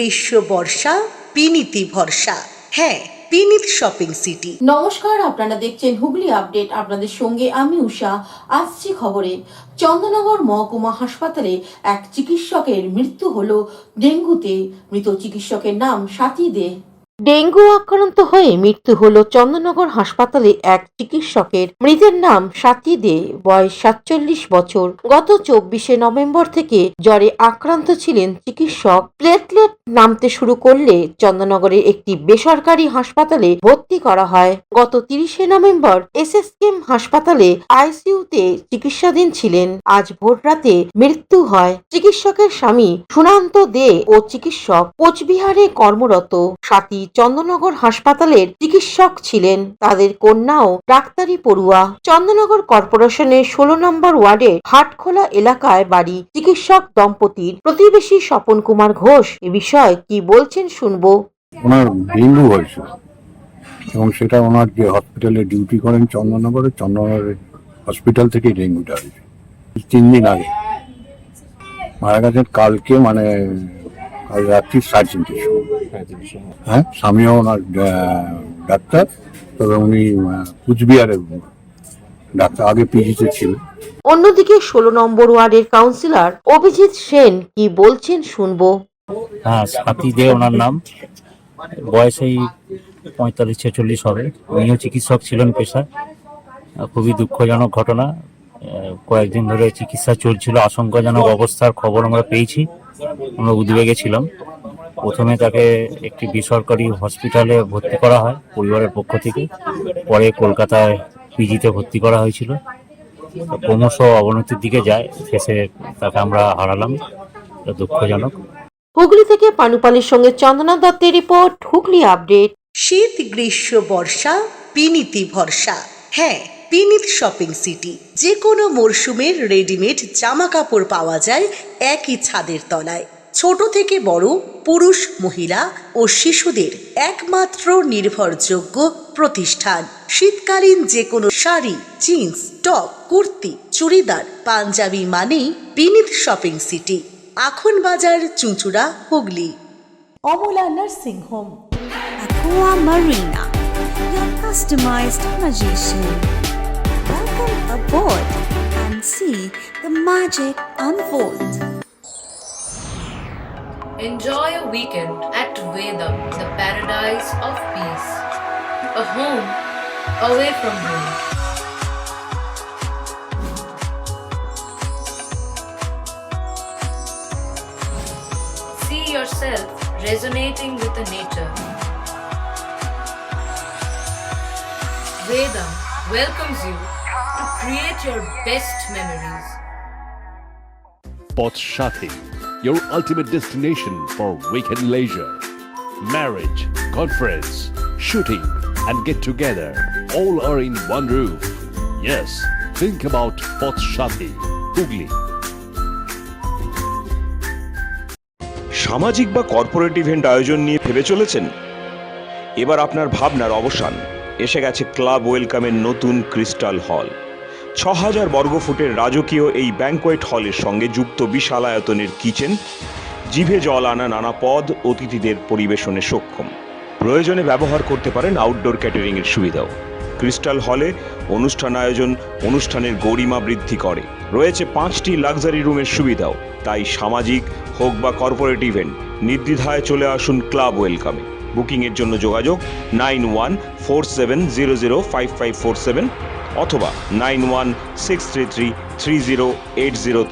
গ্রীষ্ম বর্ষা পিনিতি ভরসা। হ্যাঁ, পিনিত শপিং সিটি। নমস্কার, আপনারা দেখছেন হুগলি আপডেট। আপনাদের সঙ্গে আমি উষা। আসছি খবরে। চন্দননগর মহকুমা হাসপাতালে এক চিকিৎসকের মৃত্যু হলো ডেঙ্গুতে। মৃত চিকিৎসকের নাম সাথী দে। ডেঙ্গু আক্রান্ত হয়ে মৃত্যু হলো চন্দননগর হাসপাতালে এক চিকিৎসকের। মৃতের নাম সাথী দে, বয়স 47 বছর। গত 24শে নভেম্বর থেকে জ্বরে আক্রান্ত ছিলেন চিকিৎসক। প্লেটলেট নামতে শুরু করলে চন্দননগরের একটি বেসরকারি হাসপাতালে ভর্তি করা হয়। গত 30শে নভেম্বর এসএসকেএম হাসপাতালে আইসিইউতে চিকিৎসাধীন ছিলেন। আজ ভোররাতে মৃত্যু হয়। চিকিৎসকের স্বামী সুনান্ত দে ও চিকিৎসক কোচবিহারে কর্মরত। সাথী চন্দননগর হাসপাতালের চিকিৎসক ছিলেন। তাদের কন্যাও ডাক্তারি পড়ুয়া। চন্দননগর কর্পোরেশনের 16 নম্বর ওয়ার্ডের হাটখোলা এলাকায় বাড়ি চিকিৎসক দম্পতির। প্রতিবেশী স্বপন কুমার ঘোষ এ বিষয়ে কি বলছেন শুনবো। ওনার ডেঙ্গু হয়েছিল এবং সেটা ওনার যে হসপিটালে ডিউটি করেন চন্দননগরের হসপিটাল থেকে ডেঙ্গুটা হয়েছে 3 দিন আগে। মারা গেছেন কালকে, মানে কাল রাত্রি 3:30টার সময়। হ্যাঁ, স্বামীও ওনার ডাক্তার, তবে উনি কুচবিহারের ডাক্তার, আগে পিজিতে ছিলেন। অন্যদিকে 16 নম্বর ওয়ার্ডের কাউন্সিলর অভিজিৎ সেন কি বলছেন শুনবো। হ্যাঁ, সাথী দে ওনার নাম। বয়স এই 45-46 হবে। উনিও চিকিৎসক ছিলেন পেশায়। খুবই দুঃখজনক ঘটনা। কয়েকদিন ধরে চিকিৎসা চলছিল। আশঙ্কাজনক অবস্থার খবর আমরা পেয়েছি। আমরা উদ্বেগে ছিলাম। প্রথমে তাকে একটি বেসরকারি হসপিটালে ভর্তি করা হয় পরিবারের পক্ষ থেকে। পরে কলকাতায় পিজিতে ভর্তি করা হয়েছিল। ক্রমশ অবনতির দিকে যায়, শেষে তাকে আমরা হারালাম। দুঃখজনক। হুগলি থেকে পানুপালের সঙ্গে চন্দনা দত্তের রিপোর্ট, হুগলি আপডেট। শীত গ্রীষ্ম বর্ষা পিনিতি ভরসা। হ্যাঁ, পিনিত শপিং সিটি। যে কোনো মরশুমের রেডিমেড জামা কাপড় পাওয়া যায় একই ছাদের তলায়। ছোট থেকে বড়, পুরুষ মহিলা ও শিশুদের একমাত্র নির্ভরযোগ্য প্রতিষ্ঠান। শীতকালীন যে কোনো শাড়ি, জিন্স, টপ, কুর্তি, চুড়িদার, পাঞ্জাবি মানেই পিনিত শপিং সিটি। আখন বাজার, চুঁচুড়া, Hooghly. Amala nursing home, Aqua Marina, your customized magician. Welcome aboard and see the magic unfold. Enjoy a weekend at Vedam, the paradise of peace. A home away from home. See yourself resonating with the nature. Vedam welcomes you to create your best memories. Poth Shathi, your ultimate destination for weekend leisure, marriage, conference, shooting, and get together. All are in one roof. Yes, think about Poth Shathi, Hugli. সামাজিক বা corporate event আয়োজন নিয়ে ভেবে চলেছেন? এবার আপনার ভাবনার অবসান। এসে গেছে ক্লাব ওয়েলকামের নতুন ক্রিস্টাল হল। 6000 বর্গফুটের রাজকীয় এই ব্যাংকোয়েট হলের সঙ্গে যুক্ত বিশাল আয়তনের কিচেন, জিভে জল আনা নানা পদ অতিথিদের পরিবেশনে সক্ষম। প্রয়োজনে ব্যবহার করতে পারেন আউটডোর ক্যাটারিং এর সুবিধাও। ক্রিস্টাল হলে অনুষ্ঠান আয়োজন অনুষ্ঠানের গরিমা বৃদ্ধি করে। রয়েছে 5টি লাক্সারি রুমের সুবিধাও। তাই সামাজিক হোক বা কর্পোরেট ইভেন্ট, নির্দ্বিধায় চলে আসুন ক্লাব ওয়েলকামে। বুকিংয়ের জন্য যোগাযোগ 9147005547 অথবা 9163333080।